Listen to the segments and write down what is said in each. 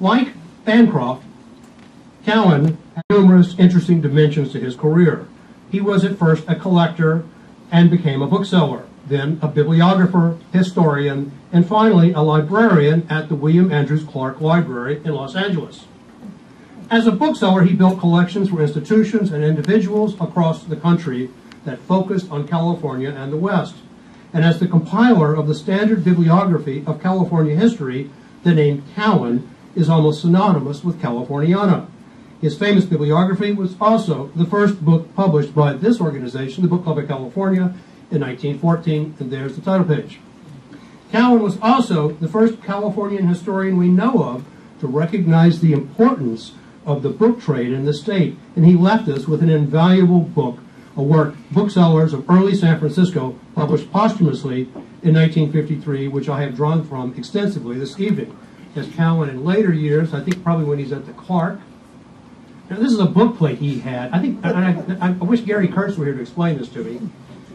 Like Bancroft, Cowan had numerous interesting dimensions to his career. He was at first a collector and became a bookseller, then a bibliographer, historian, and finally a librarian at the William Andrews Clark Library in Los Angeles. As a bookseller, he built collections for institutions and individuals across the country that focused on California and the West. And as the compiler of the standard bibliography of California history, the name Cowan is almost synonymous with Californiana. His famous bibliography was also the first book published by this organization, the Book Club of California, in 1914, and there's the title page. Cowan was also the first Californian historian we know of to recognize the importance of the book trade in the state, and he left us with an invaluable book, a work, Booksellers of Early San Francisco, published posthumously in 1953, which I have drawn from extensively this evening. As Cowan in later years, I think probably when he's at the Clark. Now this is a book plate he had. I wish Gary Kurtz were here to explain this to me,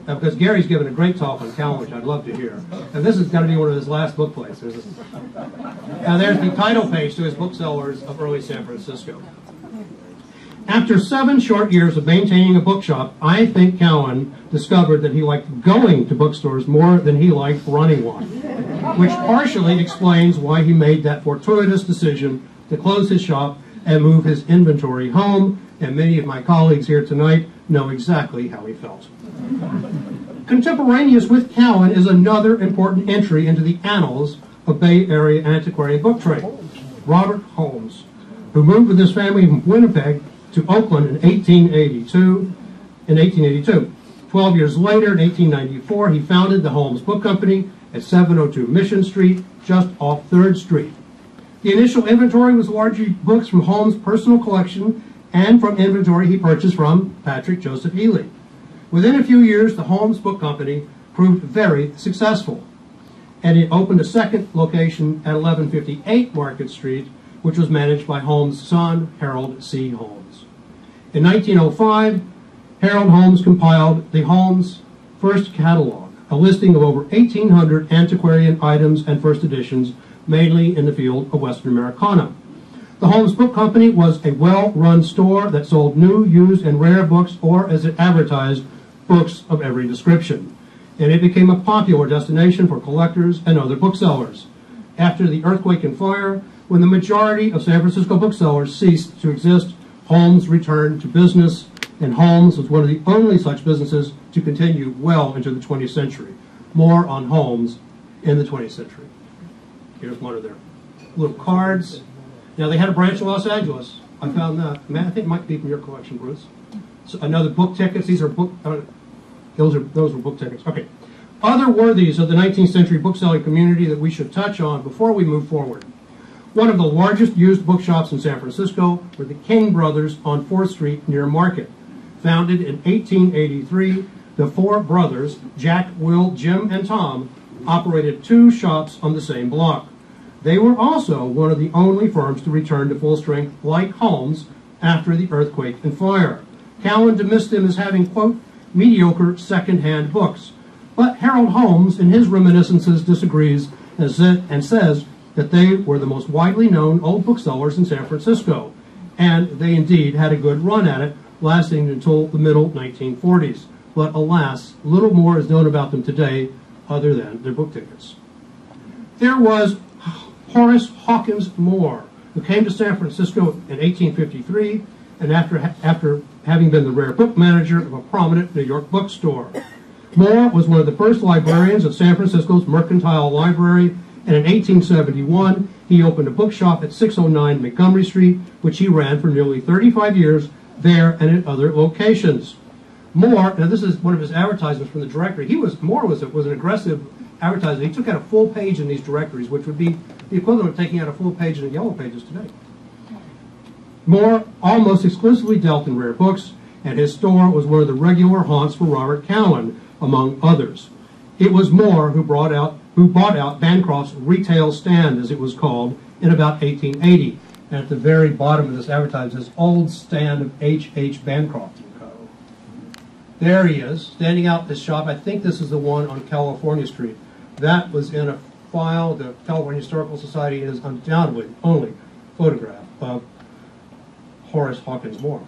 because Gary's given a great talk on Cowan, which I'd love to hear. And this is going to be one of his last book plates. Now there's the title page to his Booksellers of Early San Francisco. After 7 short years of maintaining a bookshop, I think Cowan discovered that he liked going to bookstores more than he liked running one, which partially explains why he made that fortuitous decision to close his shop and move his inventory home, and many of my colleagues here tonight know exactly how he felt. Contemporaneous with Cowan is another important entry into the annals of Bay Area antiquarian book trade, Robert Holmes, who moved with his family from Winnipeg to Oakland in 1882. 12 years later, in 1894, he founded the Holmes Book Company at 702 Mission Street, just off 3rd Street. The initial inventory was largely books from Holmes' personal collection and from inventory he purchased from Patrick Joseph Ely. Within a few years, the Holmes Book Company proved very successful, and it opened a second location at 1158 Market Street, which was managed by Holmes' son, Harold C. Holmes. In 1905, Harold Holmes compiled the Holmes First Catalog, a listing of over 1,800 antiquarian items and first editions, mainly in the field of Western Americana. The Holmes Book Company was a well-run store that sold new, used, and rare books, or, as it advertised, books of every description. And it became a popular destination for collectors and other booksellers. After the earthquake and fire, when the majority of San Francisco booksellers ceased to exist, Holmes returned to business, and Holmes was one of the only such businesses to continue well into the 20th century. More on Holmes in the 20th century. Here's one of their little cards. Now, they had a branch in Los Angeles. I found that. I think it might be from your collection, Bruce. So another book tickets. These are book. Those were book tickets. Okay. Other worthies of the 19th century bookselling community that we should touch on before we move forward. One of the largest used bookshops in San Francisco were the King Brothers on 4th Street near Market. Founded in 1883, the 4 brothers, Jack, Will, Jim, and Tom, operated 2 shops on the same block. They were also one of the only firms to return to full strength, like Holmes, after the earthquake and fire. Cowan dismissed them as having, quote, mediocre second-hand books. But Harold Holmes, in his reminiscences, disagrees and says that they were the most widely known old booksellers in San Francisco, and they indeed had a good run at it, lasting until the middle 1940s. But alas, little more is known about them today other than their book tickets. There was Horace Hawkins Moore, who came to San Francisco in 1853, and after having been the rare book manager of a prominent New York bookstore. Moore was one of the first librarians of San Francisco's Mercantile Library, and in 1871, he opened a bookshop at 609 Montgomery Street, which he ran for nearly 35 years there and at other locations. Moore, now this is one of his advertisements from the directory. Moore was an aggressive advertiser. He took out a full page in these directories, which would be the equivalent of taking out a full page in the Yellow Pages today. Moore almost exclusively dealt in rare books, and his store was one of the regular haunts for Robert Cowan, among others. It was Moore who bought out Bancroft's retail stand, as it was called, in about 1880. And at the very bottom of this advertisement says, "Old stand of H.H. Bancroft & Co." There he is, standing out this shop. I think this is the one on California Street. That was in a file. The California Historical Society is undoubtedly only photograph of Horace Hawkins Moore.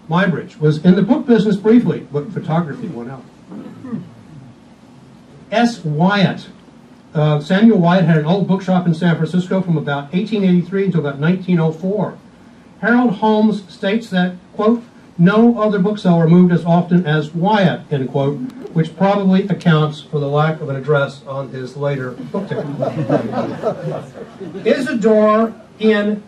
Muybridge was in the book business briefly, but photography went out. S. Wyatt. Samuel Wyatt had an old bookshop in San Francisco from about 1883 until about 1904. Harold Holmes states that, quote, no other bookseller moved as often as Wyatt, end quote, which probably accounts for the lack of an address on his later book ticket. Isidore N.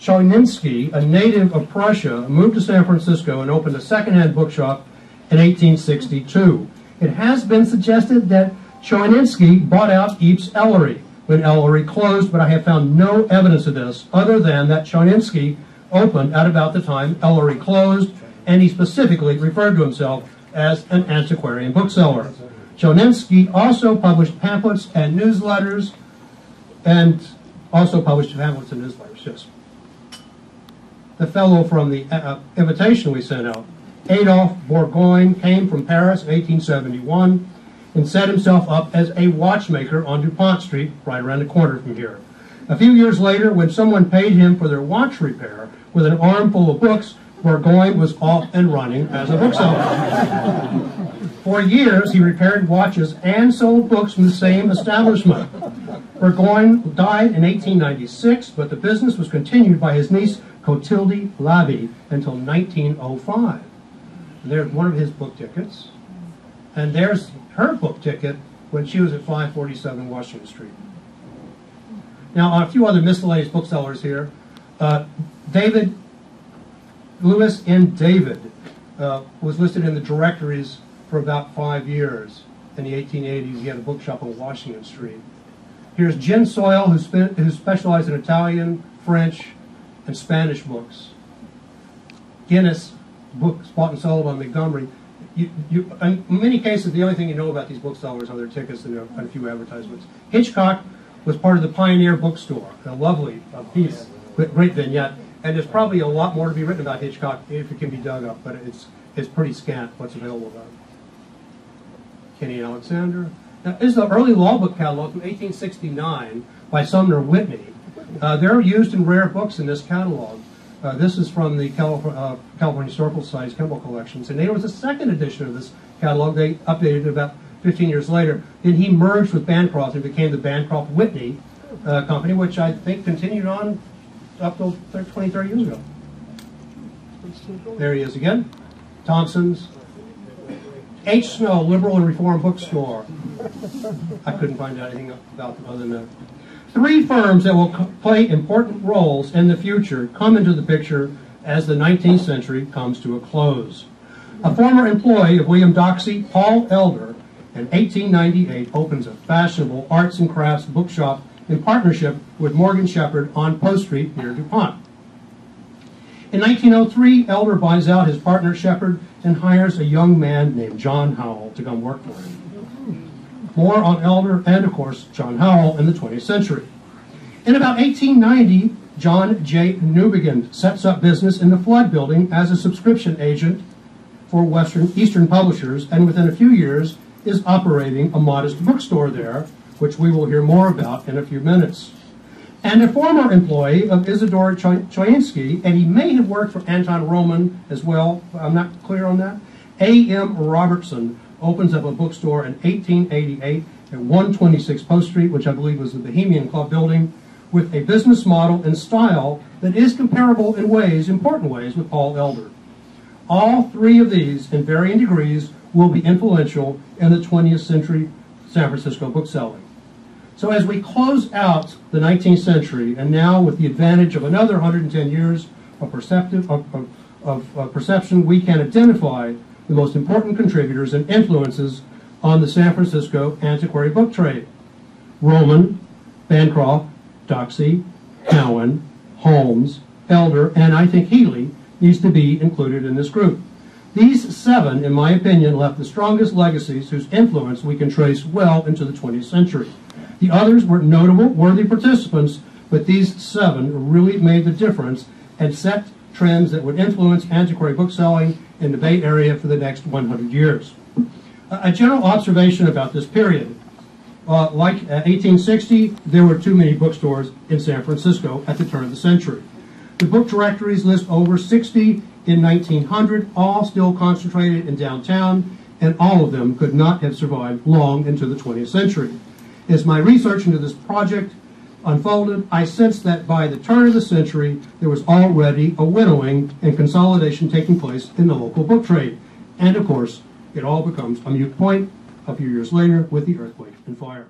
Chojninsky, a native of Prussia, moved to San Francisco and opened a second-hand bookshop in 1862. It has been suggested that Chojninsky bought out Eepes Ellery when Ellery closed, but I have found no evidence of this other than that Chojninsky opened at about the time Ellery closed, and he specifically referred to himself as an antiquarian bookseller. Chojninsky also published pamphlets and newsletters, yes. The fellow from the invitation we sent out, Adolphe Bourgogne, came from Paris in 1871 and set himself up as a watchmaker on DuPont Street, right around the corner from here. A few years later, when someone paid him for their watch repair with an armful of books, Bourgogne was off and running as a bookseller. For years, he repaired watches and sold books from the same establishment. Bourgogne died in 1896, but the business was continued by his niece, Clotilde Labby, until 1905. There's one of his book tickets, and there's her book ticket when she was at 547 Washington Street. Now, a few other miscellaneous booksellers here. David Lewis N. David was listed in the directories for about 5 years. In the 1880s, he had a bookshop on Washington Street. Here's Jen Soyle, who specialized in Italian, French, and Spanish books. Guinness, books bought and sold on Montgomery. In many cases, the only thing you know about these booksellers are their tickets and a few advertisements. Hitchcock was part of the Pioneer Bookstore, a lovely piece, great vignette. And there's probably a lot more to be written about Hitchcock if it can be dug up, but it's pretty scant what's available about it. Kenny Alexander. Now, this is the early law book catalog from 1869 by Sumner Whitney. They're used in rare books in this catalog. This is from the California Historical Society's Kimball collections, and there was a second edition of this catalog. They updated it about 15 years later. Then he merged with Bancroft and became the Bancroft-Whitney company, which I think continued on up till 20, 30 years ago. There he is again. Thompson's. H. Snow, Liberal and Reform Bookstore. I couldn't find out anything about them other than that. Three firms that will play important roles in the future come into the picture as the 19th century comes to a close. A former employee of William Doxey, Paul Elder, in 1898 opens a fashionable arts and crafts bookshop in partnership with Morgan Shepherd on Post Street near DuPont. In 1903, Elder buys out his partner Shepherd and hires a young man named John Howell to come work for him. More on Elder and, of course, John Howell in the 20th century. In about 1890, John J. Newbegin sets up business in the Flood Building as a subscription agent for Eastern publishers, and within a few years is operating a modest bookstore there, which we will hear more about in a few minutes. And a former employee of Isidore Chojninsky, and he may have worked for Anton Roman as well, I'm not clear on that, A.M. Robertson opens up a bookstore in 1888 at 126 Post Street, which I believe was the Bohemian Club building, with a business model and style that is comparable in ways, important ways, with Paul Elder. All three of these, in varying degrees, will be influential in the 20th century San Francisco bookselling. So as we close out the 19th century, and now with the advantage of another 110 years of perception, we can identify the most important contributors and influences on the San Francisco antiquary book trade. Roman, Bancroft, Doxey, Cowan, Holmes, Elder, and I think Healy needs to be included in this group. These seven, in my opinion, left the strongest legacies whose influence we can trace well into the 20th century. The others were notable, worthy participants, but these seven really made the difference and set trends that would influence antiquary bookselling in the Bay Area for the next 100 years. A general observation about this period. Like 1860, there were too many bookstores in San Francisco at the turn of the century. The book directories list over 60 in 1900, all still concentrated in downtown, and all of them could not have survived long into the 20th century. As my research into this project unfolded, I sensed that by the turn of the century, there was already a winnowing and consolidation taking place in the local book trade. And of course, it all becomes a moot point a few years later with the earthquake and fire.